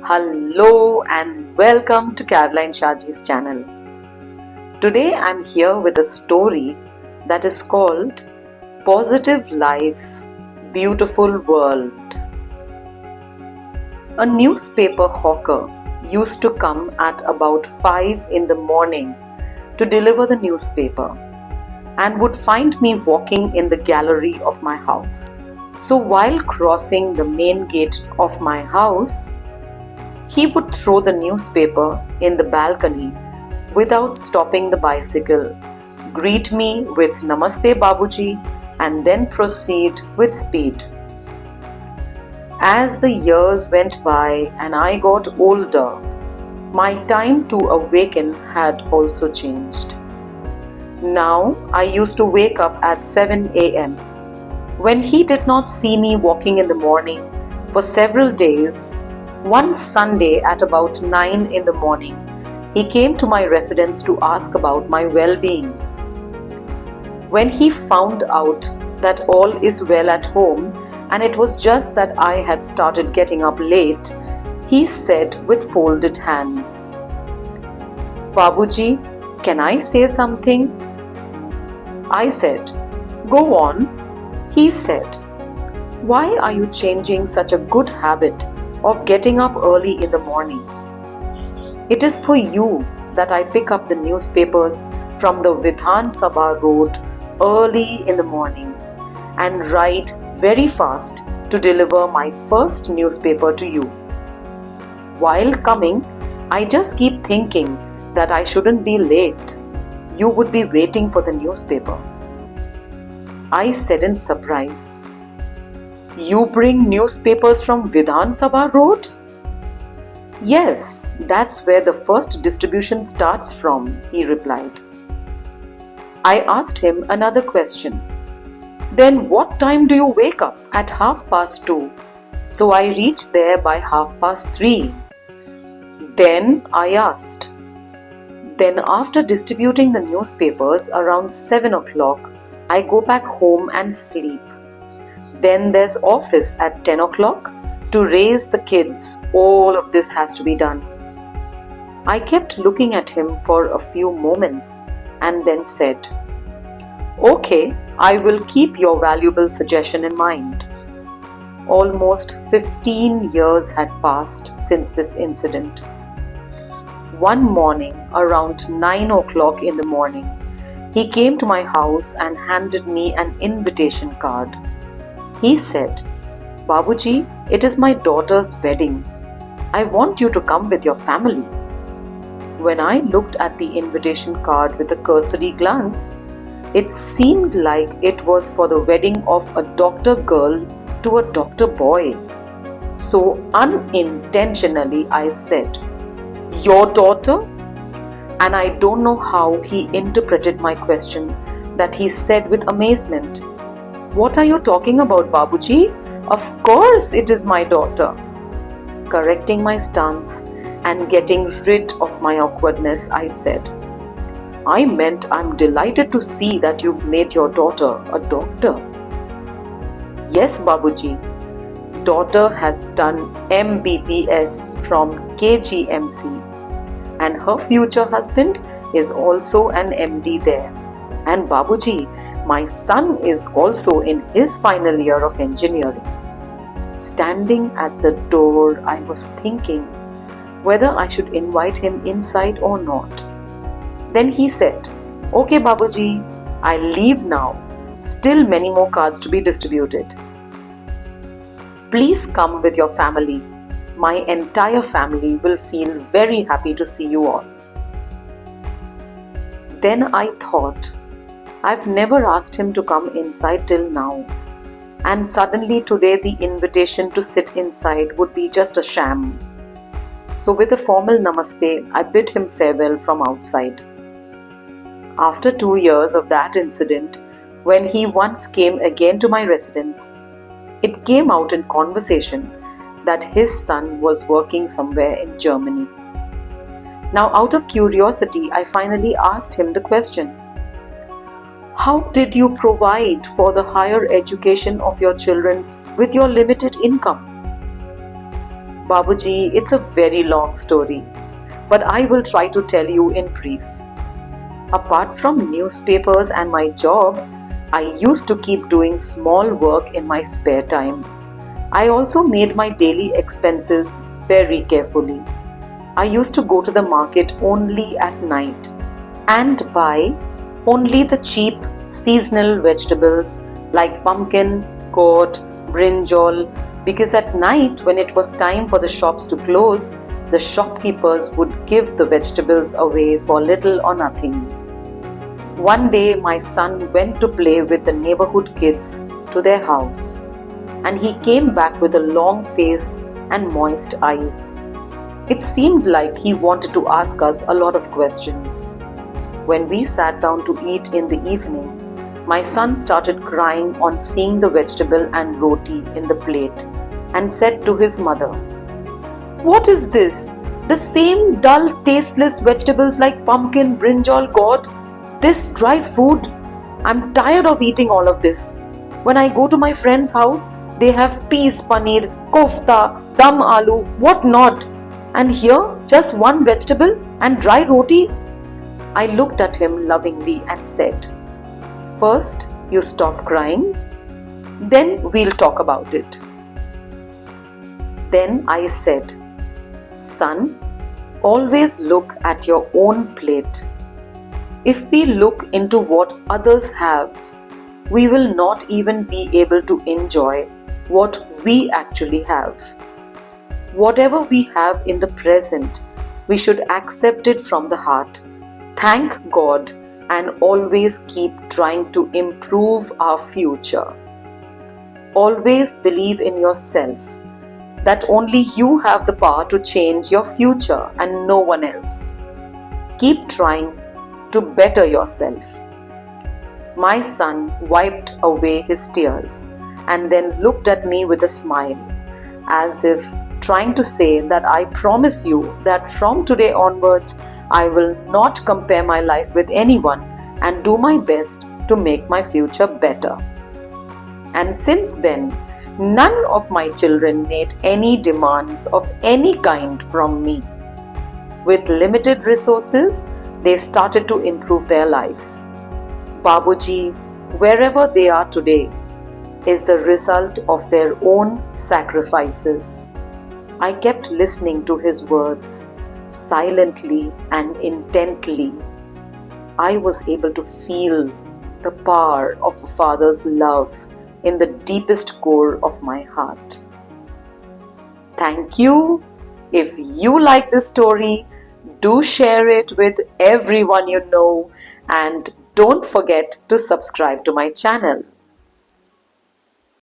Hello and welcome to Caroline Shaji's channel. Today I'm here with a story that is called Positive Life, Beautiful World. A newspaper hawker used to come at about 5 in the morning to deliver the newspaper and would find me walking in the gallery of my house. So while crossing the main gate of my house, he would throw the newspaper in the balcony without stopping the bicycle, greet me with Namaste Babuji, and then proceed with speed. As the years went by and I got older, my time to awaken had also changed. Now I used to wake up at 7 a.m. When he did not see me walking in the morning for several days, one Sunday at about 9 in the morning, he came to my residence to ask about my well-being. When he found out that all is well at home and it was just that I had started getting up late, he said with folded hands, "Babuji, can I say something?" I said, "Go on." He said, "Why are you changing such a good habit of getting up early in the morning? It is for you that I pick up the newspapers from the Vidhan Sabha road early in the morning and ride very fast to deliver my first newspaper to you. While coming, I just keep thinking that I shouldn't be late. You would be waiting for the newspaper." I said in surprise, "You bring newspapers from Vidhan Sabha Road?" "Yes, that's where the first distribution starts from," he replied. I asked him another question. "Then what time do you wake up?" "At 2:30. So I reach there by 3:30. Then I asked, "Then after distributing the newspapers around 7 o'clock, I go back home and sleep. Then there's office at 10 o'clock to raise the kids. All of this has to be done." I kept looking at him for a few moments and then said, "Okay, I will keep your valuable suggestion in mind." Almost 15 years had passed since this incident. One morning, around 9 o'clock in the morning, he came to my house and handed me an invitation card. He said, "Babuji, it is my daughter's wedding. I want you to come with your family." When I looked at the invitation card with a cursory glance, it seemed like it was for the wedding of a doctor girl to a doctor boy. So unintentionally I said, "Your daughter?" And I don't know how he interpreted my question, that he said with amazement, "What are you talking about, Babuji? Of course it is my daughter." Correcting my stance and getting rid of my awkwardness, I said, "I meant I'm delighted to see that you've made your daughter a doctor." "Yes, Babuji. Daughter has done MBBS from KGMC and her future husband is also an MD there. And Babuji, my son is also in his final year of engineering." Standing at the door, I was thinking whether I should invite him inside or not. Then he said, "Okay, Babuji, I'll leave now. Still many more cards to be distributed. Please come with your family. My entire family will feel very happy to see you all." Then I thought, I've never asked him to come inside till now, and suddenly today the invitation to sit inside would be just a sham. So with a formal namaste, I bid him farewell from outside. After 2 years of that incident, when he once came again to my residence, it came out in conversation that his son was working somewhere in Germany. Now, out of curiosity, I finally asked him the question, "How did you provide for the higher education of your children with your limited income?" Babuji, it's a very long story, but I will try to tell you in brief. Apart from newspapers and my job, I used to keep doing small work in my spare time. I also made my daily expenses very carefully. I used to go to the market only at night and buy only the cheap seasonal vegetables like pumpkin, gourd, brinjal, because at night when it was time for the shops to close, the shopkeepers would give the vegetables away for little or nothing. One day my son went to play with the neighborhood kids to their house, and he came back with a long face and moist eyes. It seemed like he wanted to ask us a lot of questions. When we sat down to eat in the evening, my son started crying on seeing the vegetable and roti in the plate and said to his mother, "What is this? The same dull, tasteless vegetables like pumpkin, brinjal, gourd? This dry food? I'm tired of eating all of this. When I go to my friend's house, they have peas, paneer, kofta, dum aloo, what not. And here, just one vegetable and dry roti?" I looked at him lovingly and said, "First, you stop crying, then we'll talk about it." Then I said, "Son, always look at your own plate. If we look into what others have, we will not even be able to enjoy what we actually have. Whatever we have in the present, we should accept it from the heart, thank God, and always keep trying to improve our future. Always believe in yourself, that only you have the power to change your future and no one else. Keep trying to better yourself." My son wiped away his tears and then looked at me with a smile, as if trying to say that I promise you that from today onwards I will not compare my life with anyone and do my best to make my future better. And since then, none of my children made any demands of any kind from me. With limited resources, they started to improve their life. Babuji, wherever they are today, is the result of their own sacrifices. I kept listening to his words silently and intently. I was able to feel the power of a father's love in the deepest core of my heart. Thank you. If you like this story, do share it with everyone you know, and don't forget to subscribe to my channel.